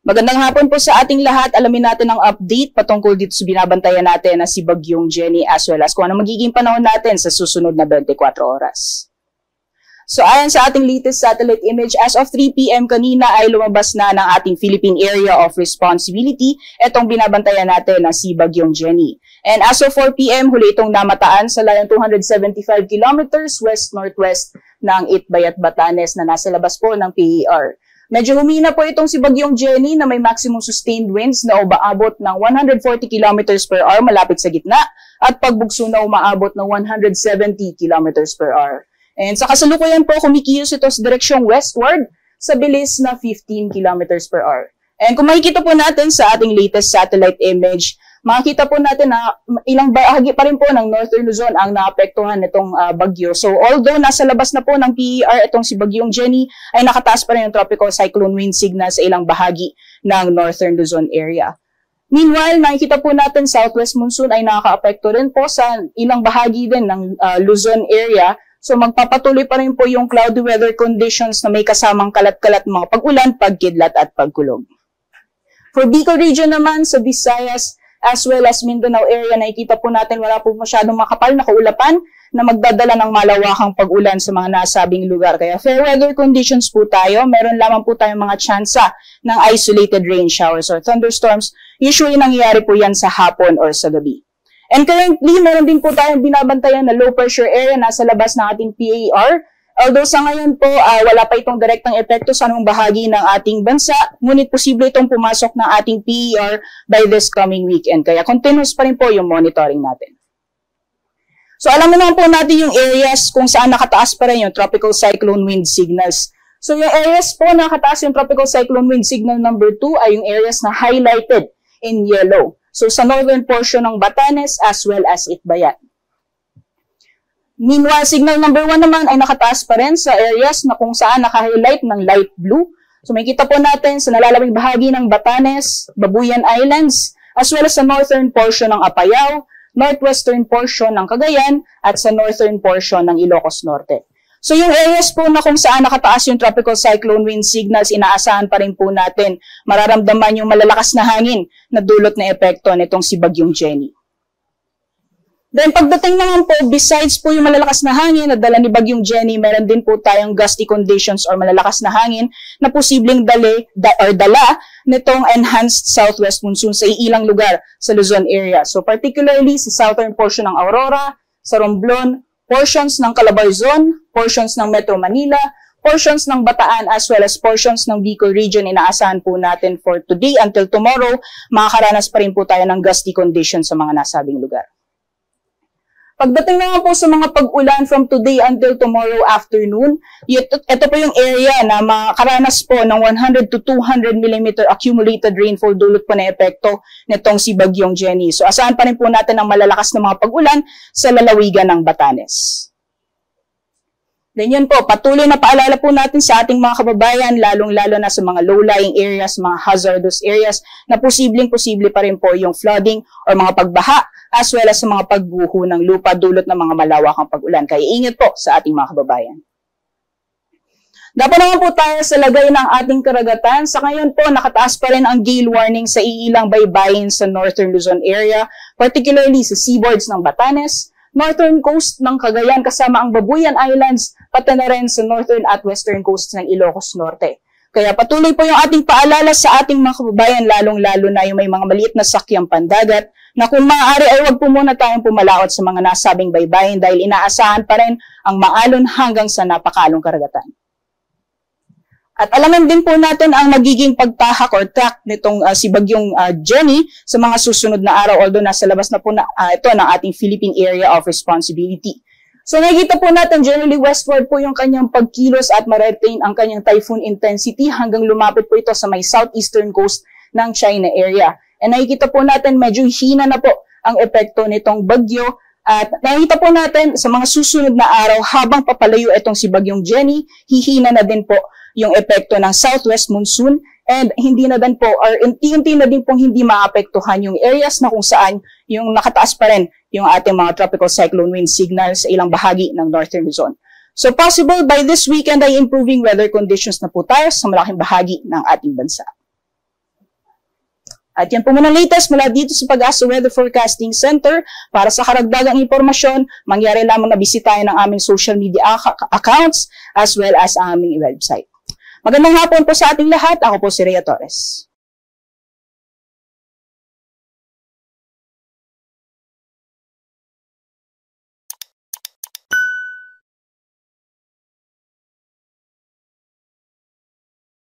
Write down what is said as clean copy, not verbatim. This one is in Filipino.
Magandang hapon po sa ating lahat. Alamin natin ang update patungkol dito sa binabantayan natin na si Bagyong Jenny as well as kung ano magiging panahon natin sa susunod na 24 oras. So ayon sa ating latest satellite image, as of 3 p.m. kanina ay lumabas na ng ating Philippine Area of Responsibility itong binabantayan natin na si Bagyong Jenny. And as of 4 p.m. huli itong namataan sa layong 275 kilometers west-northwest ng Itbayat, Batanes na nasa labas po ng PER. Medyo humina po itong si Bagyong Jenny na may maximum sustained winds na umaabot ng 140 km per hour malapit sa gitna at pagbugso na umaabot ng 170 km per hour. And sa kasalukuyan po, kumikilos ito sa direksyong westward sa bilis na 15 km per hour. And kung makikita po natin sa ating latest satellite image, makikita po natin na ilang bahagi pa rin po ng Northern Luzon ang naapektuhan nitong bagyo. So although nasa labas na po ng PER itong si Bagyong Jenny, ay nakataas pa rin yung tropical cyclone wind signal sa ilang bahagi ng Northern Luzon area. Meanwhile, nakikita po natin southwest monsoon ay nakaka-apekto rin po sa ilang bahagi din ng Luzon area. So magpapatuloy pa rin po yung cloudy weather conditions na may kasamang kalat-kalat mga pag-ulan, pagkidlat at pagkulog. For Bicol region naman, sa Visayas, as well as Mindanao area, nakikita po natin wala po masyadong makapal na kaulapan na magdadala ng malawakang pag-ulan sa mga nasabing lugar. Kaya fair weather conditions po tayo. Meron lamang po tayong mga tsansa ng isolated rain showers or thunderstorms. Usually nangyayari po yan sa hapon or sa gabi. And currently, meron din po tayong binabantayan na low pressure area nasa labas ng ating PER. Although sa ngayon po, wala pa itong direktang epekto sa anong bahagi ng ating bansa, ngunit posible itong pumasok ng ating PER by this coming weekend. Kaya continuous pa rin po yung monitoring natin. So alam naman po natin yung areas kung saan nakataas pa rin yung tropical cyclone wind signals. So yung areas po na nakataas yung tropical cyclone wind signal number 2 ay yung areas na highlighted in yellow. So sa northern portion ng Batanes as well as Itbayat. Meanwhile, signal number 1 naman ay nakataas pa rin sa areas na kung saan naka-highlight ng light blue. So makikita po natin sa nalalabing bahagi ng Batanes, Babuyan Islands, as well as sa northern portion ng Apayao, northwestern portion ng Cagayan, at sa northern portion ng Ilocos Norte. So yung areas po na kung saan nakataas yung tropical cyclone wind signals, inaasahan pa rin po natin mararamdaman yung malalakas na hangin na dulot na epekto nitong si Bagyong Jenny. Then pagdating naman po, besides po yung malalakas na hangin na dala ni Bagyong Jenny, meron din po tayong gusty conditions or malalakas na hangin na posibleng dala nitong enhanced southwest monsoon sa ilang lugar sa Luzon area. So particularly sa southern portion ng Aurora, sa Romblon, portions ng Calabarzon, portions ng Metro Manila, portions ng Bataan as well as portions ng Bicol region. Inaasahan po natin for today until tomorrow, makakaranas pa rin po tayo ng gusty conditions sa mga nasabing lugar. Pagdating naman po sa mga pag-ulan from today until tomorrow afternoon, ito po yung area na makaranas po ng 100 to 200 mm accumulated rainfall dulot po na epekto nitong si Bagyong Jenny. So asahan pa rin po natin ang malalakas na mga pag-ulan sa lalawigan ng Batanes. Then yun po, patuloy na paalala po natin sa ating mga kababayan, lalong-lalo na sa mga low-lying areas, mga hazardous areas, na posible pa rin po yung flooding or mga pagbaha, as well as sa mga pagguho ng lupa dulot ng mga malawakang pag-ulan. Kaya ingat po sa ating mga kababayan. Dapat naman po tayo sa lagay ng ating karagatan. Sa ngayon po, nakataas pa rin ang gale warning sa iilang baybayin sa Northern Luzon area, particularly sa seaboards ng Batanes, northern coast ng Cagayan kasama ang Babuyan Islands, pati na rin sa northern at western coast ng Ilocos Norte. Kaya patuloy po yung ating paalala sa ating mga kababayan, lalong-lalo na yung may mga maliit na sakyang pandagat, na kung maaari ay huwag po muna tayong pumalaot sa mga nasabing baybayin dahil inaasahan pa rin ang maalon hanggang sa napakalong karagatan. At alamin din po natin ang magiging pagtahak or track nitong si Bagyong Jenny sa mga susunod na araw, although nasa labas na po na ito ng ating Philippine Area of Responsibility. So nakikita po natin generally westward po yung kanyang pagkilos at ma-retain ang kanyang typhoon intensity hanggang lumapit po ito sa may southeastern coast ng China area. And nakikita po natin medyo hina na po ang epekto nitong bagyo. At nakikita po natin sa mga susunod na araw habang papalayo itong si Bagyong Jenny, hihina na din po yung epekto ng southwest monsoon and hindi na din po or unti-unti na din pong hindi maapektuhan yung areas na kung saan yung nakataas pa rin yung ating mga tropical cyclone wind signals sa ilang bahagi ng Northern Luzon. So possible by this weekend ay improving weather conditions na po tayo sa malaking bahagi ng ating bansa. At yan po muna latest mula dito sa Pag-asa Weather Forecasting Center. Para sa karagdagang impormasyon, mangyari lamang na bisitahin ang aming social media accounts as well as aming website. Magandang hapon po sa ating lahat. Ako po si Rhea Torres.